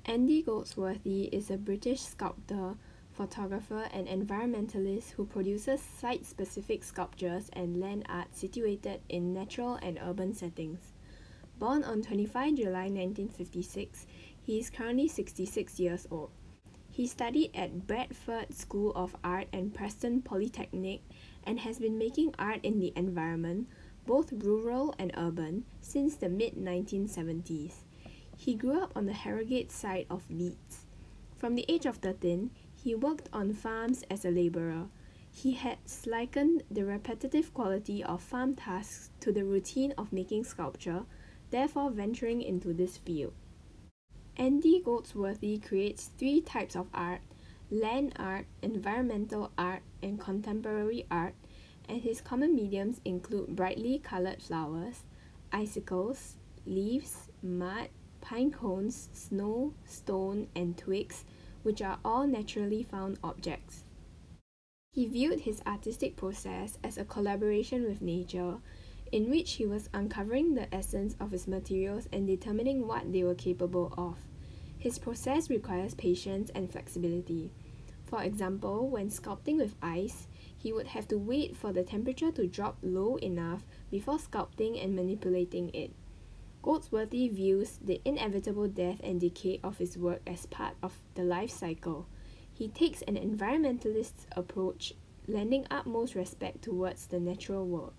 Andy Goldsworthy is a British sculptor, photographer and environmentalist who produces site-specific sculptures and land art situated in natural and urban settings. Born on 25 July 1956, he is currently 66 years old. He studied at Bradford School of Art and Preston Polytechnic and has been making art in the environment, both rural and urban, since the mid-1970s. He grew up on the Harrogate side of Leeds. From the age of 13, he worked on farms as a labourer. He had likened the repetitive quality of farm tasks to the routine of making sculpture, therefore venturing into this field. Andy Goldsworthy creates three types of art: land art, environmental art, and contemporary art, and his common mediums include brightly coloured flowers, icicles, leaves, mud, pine cones, snow, stone, and twigs, which are all naturally found objects. He viewed his artistic process as a collaboration with nature, in which he was uncovering the essence of his materials and determining what they were capable of. His process requires patience and flexibility. For example, when sculpting with ice, he would have to wait for the temperature to drop low enough before sculpting and manipulating it. Goldsworthy views the inevitable death and decay of his work as part of the life cycle. He takes an environmentalist approach, lending utmost respect towards the natural world.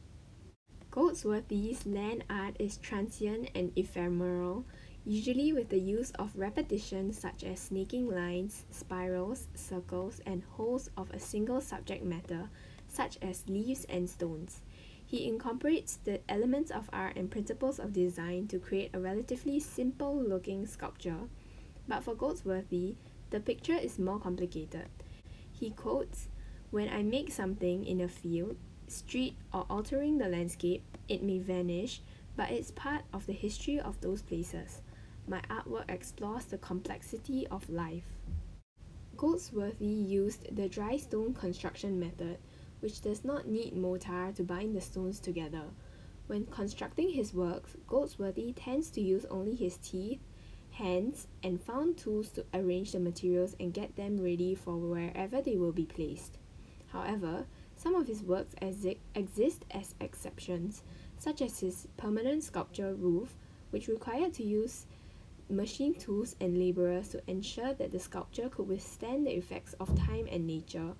Goldsworthy's land art is transient and ephemeral, usually with the use of repetition such as snaking lines, spirals, circles, and holes of a single subject matter, such as leaves and stones. He incorporates the elements of art and principles of design to create a relatively simple-looking sculpture. But for Goldsworthy, the picture is more complicated. He quotes, "When I make something in a field, street, or altering the landscape, it may vanish, but it's part of the history of those places. My artwork explores the complexity of life." Goldsworthy used the dry stone construction method, which does not need mortar to bind the stones together. When constructing his works, Goldsworthy tends to use only his teeth, hands, and found tools to arrange the materials and get them ready for wherever they will be placed. However, some of his works exist as exceptions, such as his permanent sculpture roof, which required to use machine tools and labourers to ensure that the sculpture could withstand the effects of time and nature.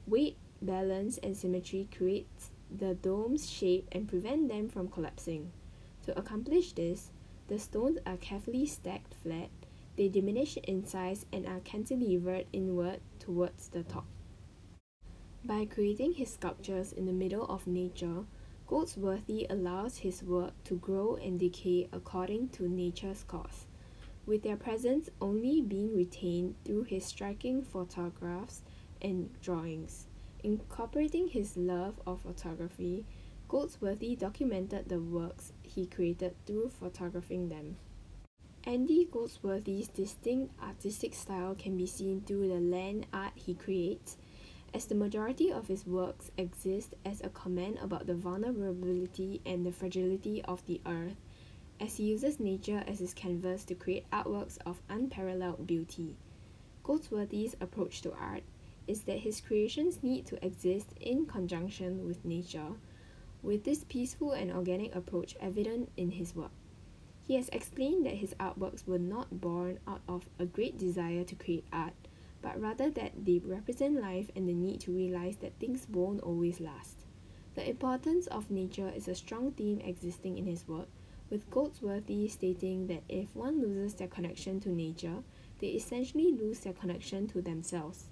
Weight, balance, and symmetry create the dome's shape and prevent them from collapsing. To accomplish this, the stones are carefully stacked flat, they diminish in size and are cantilevered inward towards the top. By creating his sculptures in the middle of nature, Goldsworthy allows his work to grow and decay according to nature's course, with their presence only being retained through his striking photographs and drawings. Incorporating his love of photography, Goldsworthy documented the works he created through photographing them. Andy Goldsworthy's distinct artistic style can be seen through the land art he creates, as the majority of his works exist as a comment about the vulnerability and the fragility of the earth, as he uses nature as his canvas to create artworks of unparalleled beauty. Goldsworthy's approach to art is that his creations need to exist in conjunction with nature, with this peaceful and organic approach evident in his work. He has explained that his artworks were not born out of a great desire to create art, but rather that they represent life and the need to realize that things won't always last. The importance of nature is a strong theme existing in his work, with Goldsworthy stating that if one loses their connection to nature, they essentially lose their connection to themselves.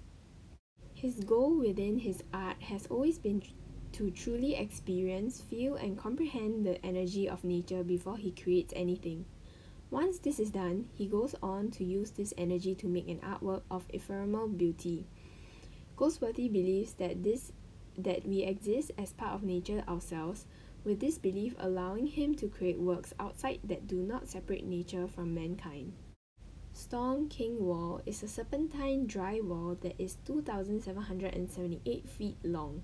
His goal within his art has always been to truly experience, feel, and comprehend the energy of nature before he creates anything. Once this is done, he goes on to use this energy to make an artwork of ephemeral beauty. Goldsworthy believes that we exist as part of nature ourselves, with this belief allowing him to create works outside that do not separate nature from mankind. Storm King Wall is a serpentine dry wall that is 2,778 feet long.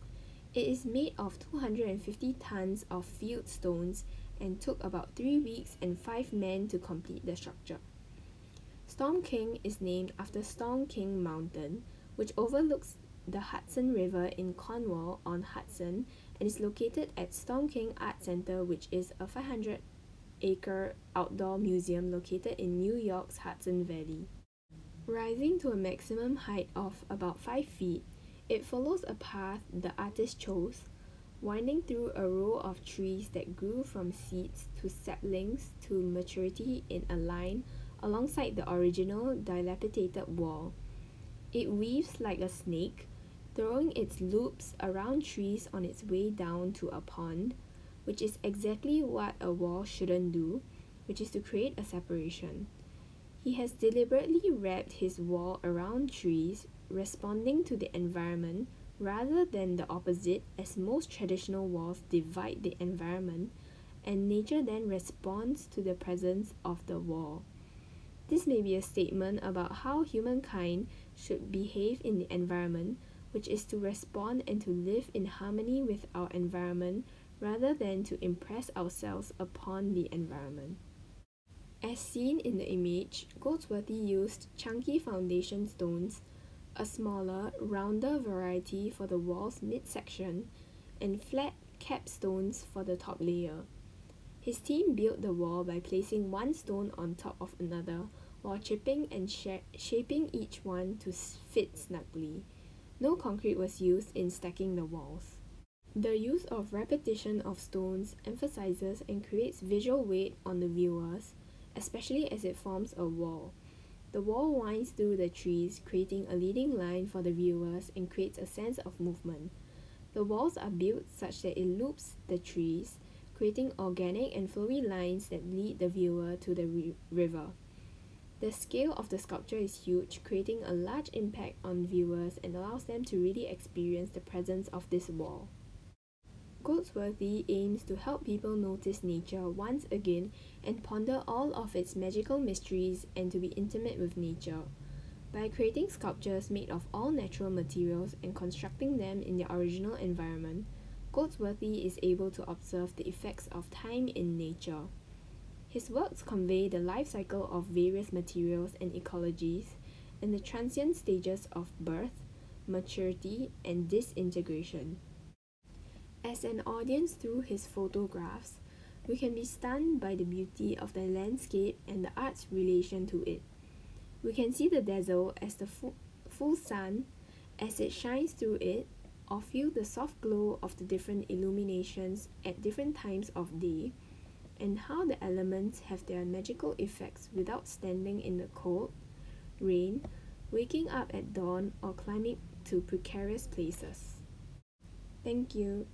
It is made of 250 tons of field stones and took about 3 weeks and 5 men to complete the structure. Storm King is named after Storm King Mountain, which overlooks the Hudson River in Cornwall on Hudson and is located at Storm King Art Center, which is a 500-acre outdoor museum located in New York's Hudson Valley. Rising to a maximum height of about 5 feet, it follows a path the artist chose, winding through a row of trees that grew from seeds to saplings to maturity in a line alongside the original dilapidated wall. It weaves like a snake, throwing its loops around trees on its way down to a pond, which is exactly what a wall shouldn't do, which is to create a separation. He has deliberately wrapped his wall around trees, responding to the environment rather than the opposite, as most traditional walls divide the environment and nature then responds to the presence of the wall. This may be a statement about how humankind should behave in the environment, which is to respond and to live in harmony with our environment rather than to impress ourselves upon the environment. As seen in the image, Goldsworthy used chunky foundation stones, a smaller, rounder variety for the wall's midsection, and flat capstones for the top layer. His team built the wall by placing one stone on top of another while chipping and shaping each one to fit snugly. No concrete was used in stacking the walls. The use of repetition of stones emphasizes and creates visual weight on the viewers, especially as it forms a wall. The wall winds through the trees, creating a leading line for the viewers and creates a sense of movement. The walls are built such that it loops the trees, creating organic and flowy lines that lead the viewer to the river. The scale of the sculpture is huge, creating a large impact on viewers and allows them to really experience the presence of this wall. Goldsworthy aims to help people notice nature once again and ponder all of its magical mysteries and to be intimate with nature. By creating sculptures made of all natural materials and constructing them in their original environment, Goldsworthy is able to observe the effects of time in nature. His works convey the life cycle of various materials and ecologies and the transient stages of birth, maturity, and disintegration. As an audience through his photographs, we can be stunned by the beauty of the landscape and the art's relation to it. We can see the dazzle as the full sun as it shines through it, or feel the soft glow of the different illuminations at different times of day, and how the elements have their magical effects without standing in the cold, rain, waking up at dawn, or climbing to precarious places. Thank you.